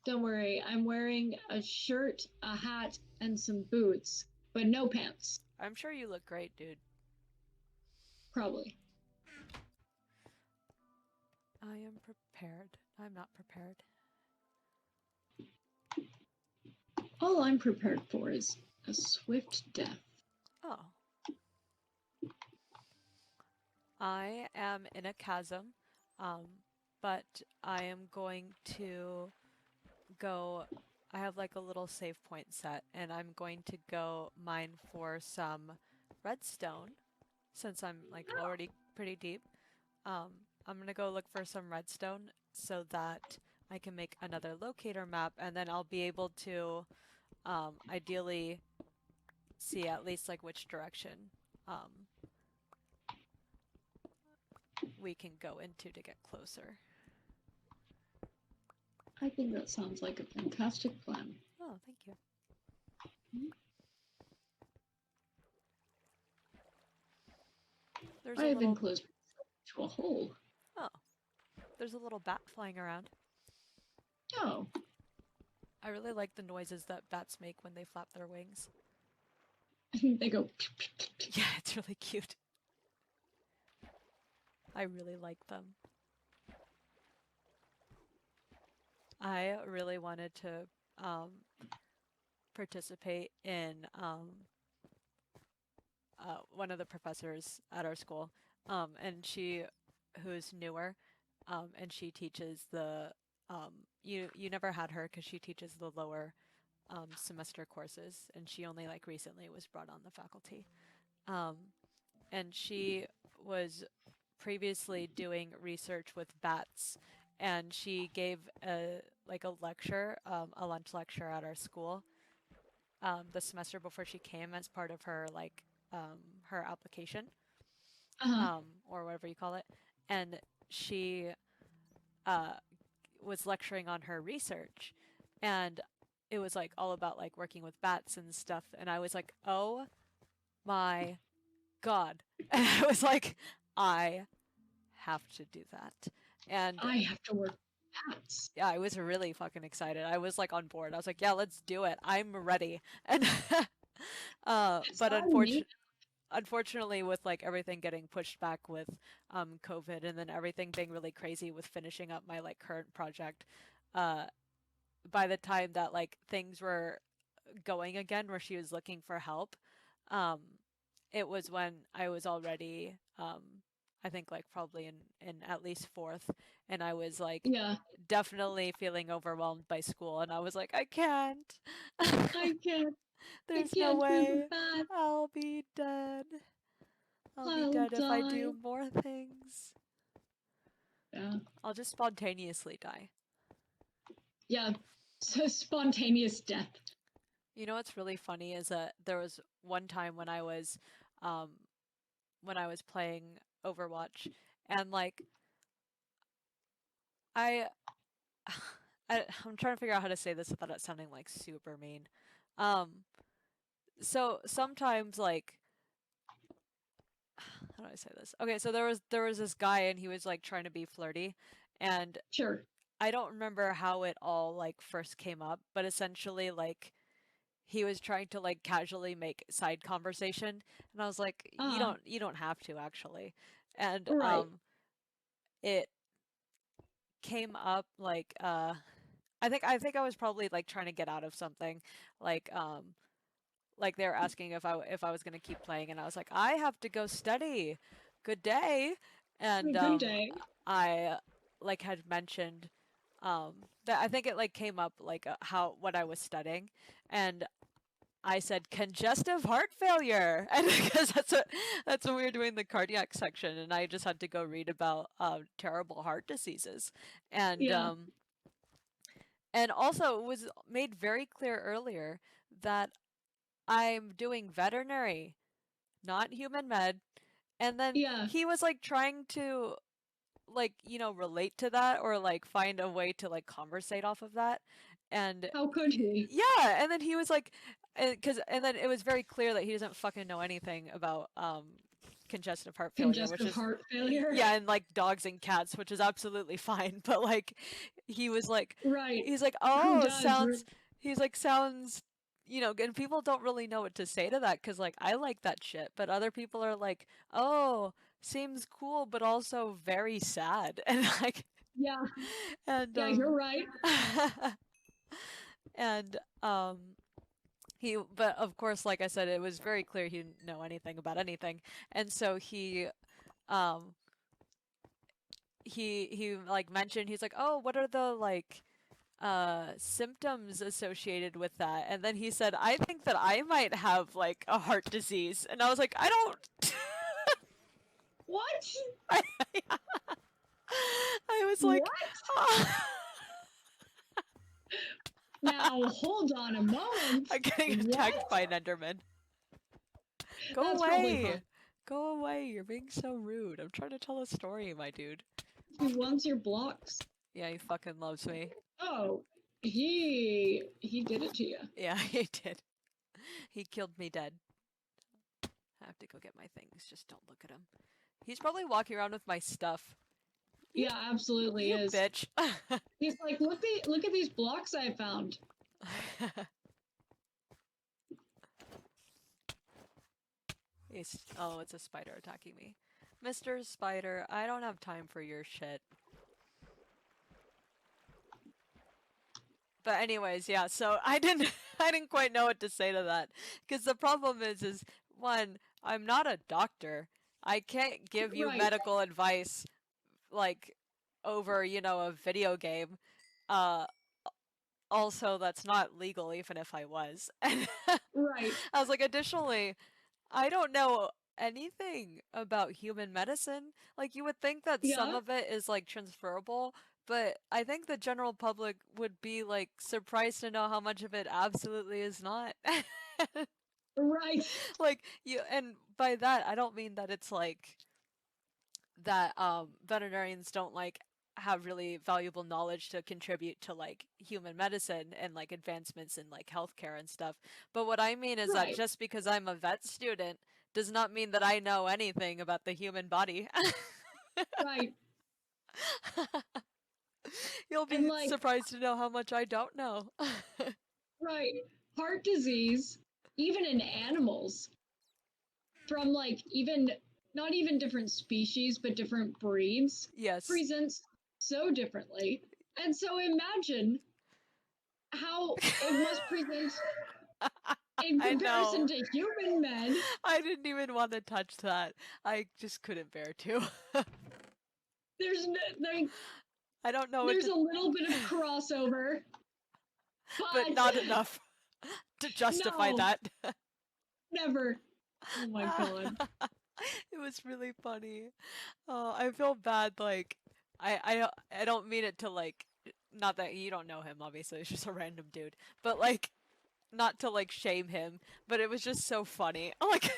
Don't worry. I'm wearing a shirt, a hat, and some boots, but no pants. I'm sure you look great, dude. Probably. I am prepared. I'm not prepared. All I'm prepared for is a swift death. Oh. I am in a chasm, but I am going to go. I have like a little save point set, and I'm going to go mine for some redstone since I'm like already pretty deep. I'm gonna go look for some redstone so that I can make another locator map, and then I'll be able to ideally see at least like which direction um, we can go into to get closer. I think that sounds like a fantastic plan. Oh, thank you. There's I a have little, enclosed myself to a hole. oh, there's a little bat flying around. Oh, I really like the noises that bats make when they flap their wings. they go. Yeah, it's really cute. I really like them. I really wanted to participate in one of the professors at our school, and she, who's newer, and she teaches the you never had her because she teaches the lower semester courses, and she only like recently was brought on the faculty, and she was previously doing research with bats, and she gave a like a lecture, a lunch lecture at our school the semester before she came as part of her like her application Uh-huh. or whatever you call it, and she uh, was lecturing on her research, and it was like all about like working with bats and stuff, and I was like, oh my god, and I was like, I have to do that, and I have to work hats. yeah, I was really fucking excited. I was like on board. I was like, yeah, let's do it. I'm ready. And but Sign me. unfortunately with like everything getting pushed back with COVID and then everything being really crazy with finishing up my like current project, uh by the time that like things were going again where she was looking for help, um it was when I was already I think like probably in at least fourth, and I was like Yeah, definitely feeling overwhelmed by school, and I was like, I can't. I can't. I There's no can't do the way. bat. I'll be dead. I'll be I'll dead if I die. do more things. Yeah. I'll just spontaneously die. Yeah. So spontaneous death. You know what's really funny is that there was one time um when I was playing Overwatch, and like I I'm trying to figure out how to say this without it sounding like super mean. Um so sometimes like how do I say this? Okay, so there was this guy and he was like trying to be flirty, and Sure. I don't remember how it all like first came up, but essentially like he was trying to like casually make side conversation, and I was like, Uh, you don't have to actually. And right. it came up like I think I was probably like trying to get out of something, like like they were asking if I was gonna keep playing, and I was like, I have to go study. Good day. And Good day. I like had mentioned that I think it like came up like how what I was studying, and I said congestive heart failure, and because that's what we were doing the cardiac section, and I just had to go read about terrible heart diseases, and Yeah. um, and also it was made very clear earlier that I'm doing veterinary, not human med. And then Yeah. he was like trying to like, relate to that or like find a way to like conversate off of that. And How could he? yeah, and then he was like and then it was very clear that he doesn't fucking know anything about congestive heart failure, which Congestive is heart failure. yeah, and like dogs and cats, which is absolutely fine. But like, he was like, Right. he's like, Who oh, does? he's like, sounds, and people don't really know what to say to that because like I like that shit, but other people are like, oh, seems cool, but also very sad, and like, Yeah. and Yeah, you're right. and but of course, like I said, it was very clear he didn't know anything about anything, and so um he like mentioned, he's like, oh, what are the like symptoms associated with that? And then he said, I think that I might have like a heart disease, and I was like, I don't. What? I, I was like, What? oh. Now hold on a moment. I'm getting attacked What? by an Enderman. Go That's probably away. fun. Go away. You're being so rude. I'm trying to tell a story, my dude. He wants your blocks. Yeah, he fucking loves me. Oh, he did it to you. Yeah, he did. He killed me dead. I have to go get my things. Just don't look at him. He's probably walking around with my stuff. Yeah, absolutely You is. bitch. He's like, look at these blocks I found. Oh, it's a spider attacking me. Mr. Spider, I don't have time for your shit. But anyways, yeah, so I didn't I didn't quite know what to say to that. Because the problem is one, I'm not a doctor. I can't give you Right. medical advice like over, a video game. Uh Also, that's not legal even if I was. And Right. I was like, additionally, I don't know anything about human medicine. Like, you would think that some Yeah. of it is like transferable, but I think the general public would be like surprised to know how much of it absolutely is not. Right. Like, and by that, I don't mean that it's like that veterinarians don't like have really valuable knowledge to contribute to like human medicine and like advancements in like healthcare and stuff. But what I mean is that Right. just because I'm a vet student does not mean that I know anything about the human body. Right. You'll And be like, surprised to know how much I don't know. right. Heart disease, even in animals, from like even not even different species, but different breeds, Yes. presents so differently. And so imagine how it must present in I comparison know. to human men. I didn't even want to touch that. I just couldn't bear to. There's no, like, I don't know what there's to, a little bit of crossover, but but not enough to justify no, that. never. Oh my god. It was really funny. Oh, I feel bad. Like, I don't mean it to like, not that you don't know him. Obviously, it's just a random dude. But like, not to like shame him. But it was just so funny. Like,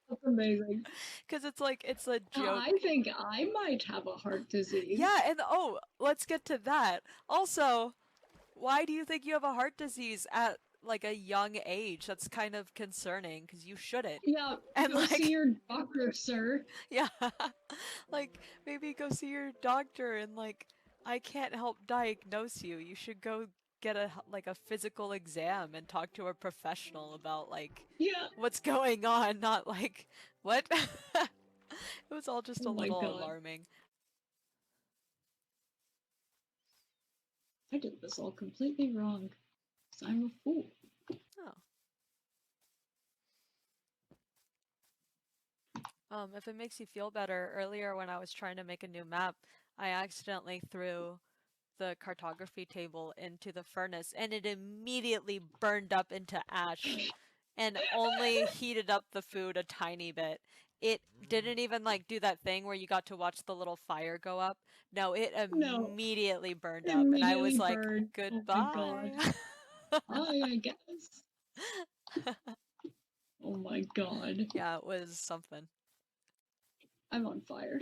That's amazing. because it's like it's a joke. I think I might have a heart Yeah, disease. and oh, let's get to that. Also, why do you think you have a heart disease at like a young age? That's kind of concerning because you shouldn't. Yeah, And go see like, your doctor, sir. yeah, like maybe go see your doctor and like I can't help diagnose you. You should go get a physical exam and talk to a professional about like Yeah. what's going on, not like what. It was all just Oh a my little god. alarming. I did this all completely wrong. 'Cause I'm a fool. Oh. If it makes you feel better, earlier when I was trying to make a new map, I accidentally threw the cartography table into the furnace and it immediately burned up into ash and only heated up the food a tiny bit. It didn't even like do that thing where you got to watch the little fire go up. No, it No, immediately burned up and I was immediately like, burned. Oh my goodbye. god. I guess. Oh my god. Yeah, it was something. I'm on fire.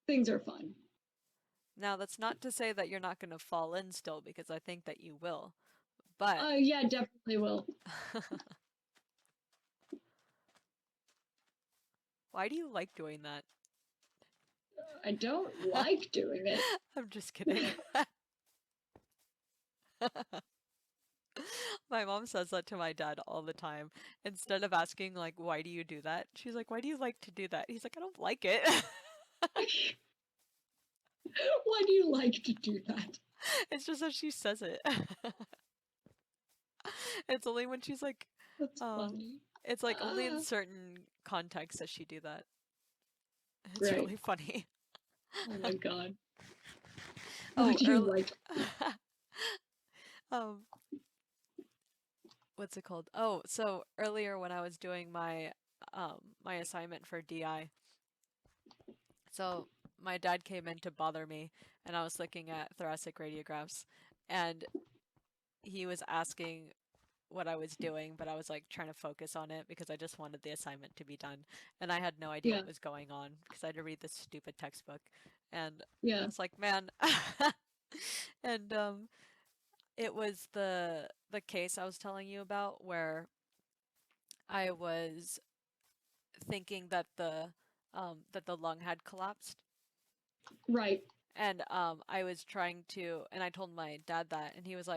Things are fun. Now, that's not to say that you're not going to fall in still because I think that you will. But Yeah, definitely will. Why do you like doing that? I don't like doing it. I'm just kidding. My mom says that to my dad all the time. Instead of asking, like, why do you do that? She's like, why do you like to do that? He's like, I don't like it. Why do you like to do that? It's just that she says it. It's only when she's like, That's um, funny. it's like only in Ah, certain contexts that she do that. It's right. really funny. Oh my god. Why Oh, do you like? um, what's it called? Oh, so earlier when I was doing my assignment for DI, so my dad came in to bother me, and I was looking at thoracic radiographs, and he was asking what I was doing, but I was like trying to focus on it because I just wanted the assignment to be done. And I had no idea Yeah, what was going on because I had to read this stupid textbook. And I yeah, was like, man. And it was the case I was telling you about where I was thinking that the lung had collapsed. right. And I was trying to, and I told my dad that, and he was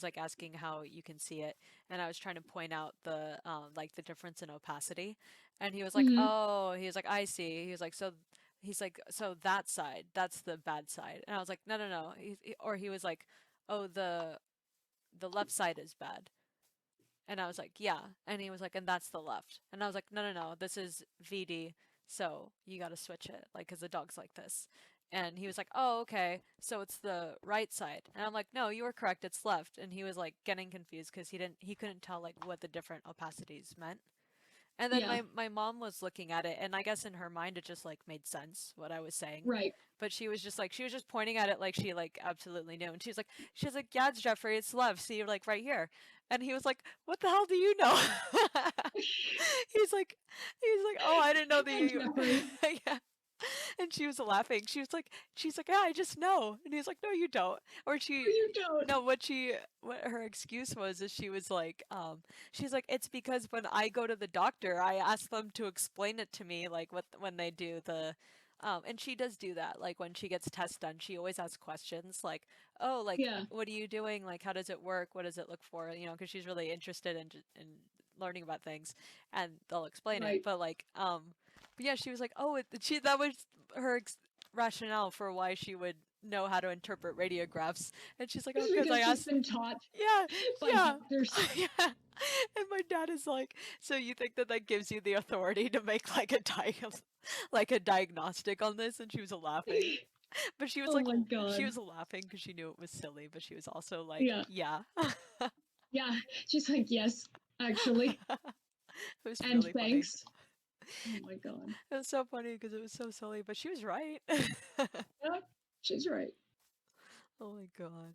like asking how you can see it, and I was trying to point out the like the difference in opacity, and he was like, Hmm. oh, he was like, I see. He was like, so, he's like, so that side, that's the bad side, and I was like, no, no, no. Or he was like, oh, the left side is bad, and I was like, yeah. And he was like, and that's the left. And I was like, no, no, no, this is VD. So you got to switch it, like, because the dog's like this. And he was like, oh, okay. So it's the right side. And I'm like, no, you were correct. It's left. And he was like getting confused because he couldn't tell like what the different opacities meant. And then Yeah, my mom was looking at it, and I guess in her mind it just like made sense what I was saying. right. But she was just pointing at it like she like absolutely knew. And she was like, yeah, it's Jeffrey, it's left. See, you're like right here. And he was like, what the hell do you know? he's like he's like, oh, I didn't know that And you Jeffrey, yeah. And she was laughing. She's like, yeah, I just know. And he's like, no, you don't. Or or you don't. no, what her excuse was is she was like, she's like, it's because when I go to the doctor, I ask them to explain it to me, like when they do the, and she does do that. Like when she gets tests done, she always asks questions like, oh, like, Yeah, what are you doing? Like, how does it work? What does it look for? You know, because she's really interested in learning about things, and they'll explain it. right. But yeah, she was like, oh, that was her rationale for why she would know how to interpret radiographs. And she's like, oh, It's because I because she's asked, been taught yeah, by yeah, doctors. yeah. And my dad is like, so you think that that gives you the authority to make like like a diagnostic on this? And she was laughing, but Oh my she god. was laughing because she knew it was silly, but she was also like, Yeah, yeah. yeah. She's like, yes, actually. It was And really funny. thanks. Oh my god. It was so funny because it was so silly, but she was right. Yeah, she's right. Oh my god.